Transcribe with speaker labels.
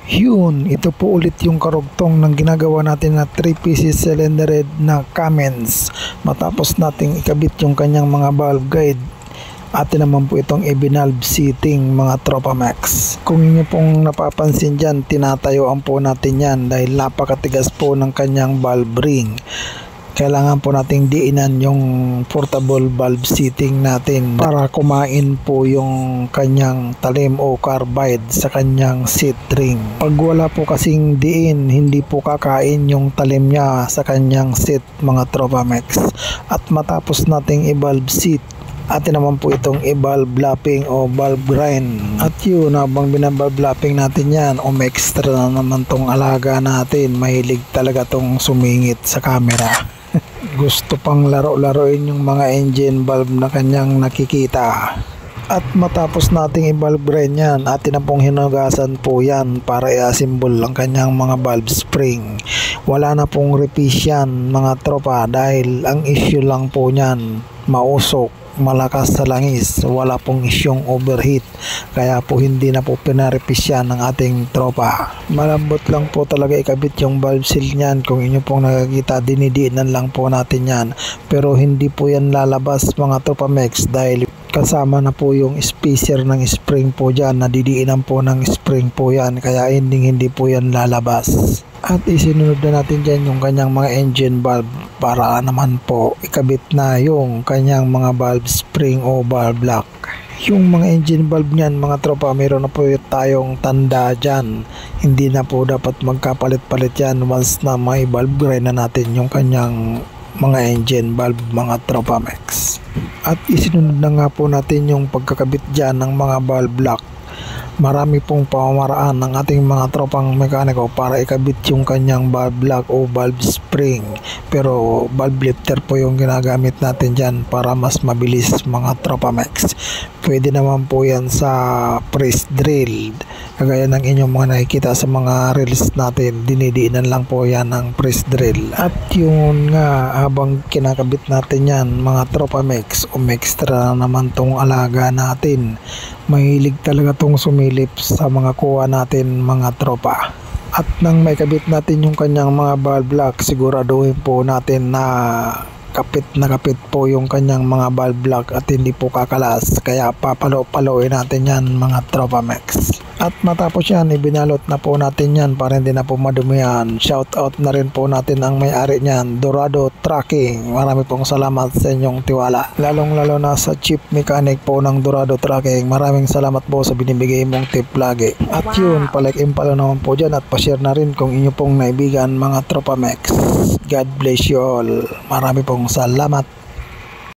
Speaker 1: Yun, ito po ulit yung karugtong ng ginagawa natin na 3 pieces cylinder head na Cummins. Matapos nating ikabit yung kanyang mga valve guide, atin naman po itong i-valve seating mga Tropa Max. Kung inyo pong napapansin dyan, tinatayuan po natin yan dahil napakatigas po ng kanyang valve ring. Kailangan po nating diinan yung portable valve seating natin para kumain po yung kanyang talim o carbide sa kanyang seat ring. Pag wala po kasing diin, hindi po kakain yung talim niya sa kanyang seat mga Tropa Max. At matapos nating i-valve seat, atin naman po itong i-valve lapping o valve grind. At yun, habang binavalve lapping natin yan, extra na naman tong alaga natin. Mahilig talaga tong sumingit sa camera. Gusto pang laro-laroin yung mga engine valve na kanyang nakikita. At matapos nating i-valve grind yan, atin na pong hinugasan po yan para i-assemble ang kanyang mga valve spring. Wala na pong repiece yan mga tropa dahil ang issue lang po niyan, mausok, malakas sa langis, wala pong isyong overheat, kaya po hindi na po pinarepis yan ng ating tropa. Malambot lang po talaga ikabit yung valve seal niyan. Kung inyo pong nakikita, dinidiinan lang po natin yan, pero hindi po yan lalabas mga Tropa Max dahil kasama na po yung spacer ng spring po dyan, nadidiinan po ng spring po yan, kaya hindi po yan lalabas. At isinunod na natin dyan yung kanyang mga engine valve para naman po ikabit na yung kanyang mga valve spring o valve lock. Yung mga engine valve niyan mga tropa, meron na po tayong tanda dyan. Hindi na po dapat magkapalit-palit yan once na may valve grind na natin yung kanyang mga engine valve mga Tropa Max. At isinunod na nga po natin yung pagkakabit dyan ng mga valve lock. Marami pong pamamaraan ng ating mga tropang mekaniko para ikabit yung kanyang valve lock o valve spring, pero valve lifter po yung ginagamit natin dyan para mas mabilis mga Tropa Max. Pwede naman po yan sa press drill, kagaya ng inyong mga nakikita sa mga reels natin, dinidiinan lang po yan ng press drill. At yun nga, habang kinakabit natin yan mga Tropa Max, extra naman tong alaga natin. Mahilig talaga tong sumilip sa mga kuha natin mga tropa. At nang may kabit natin yung kanyang mga valve lock, siguraduhin po natin na kapit na kapit po yung kanyang mga valve lock at hindi po kakalas, kaya papalo-paloin natin yan mga Tropa Max. At matapos yan, ibinalot na po natin yan para hindi na po madumihan. Shout out na rin po natin ang may-ari niyan, Dorado Trucking. Marami pong salamat sa inyong tiwala, lalong lalo na sa chief mechanic po ng Dorado Trucking. Maraming salamat po sa binibigay mong tip lagi. At yun, palike-impalo naman po dyan at pa-share na rin kung inyo pong naibigan mga Tropa Max. God bless you all. Marami pong salamat.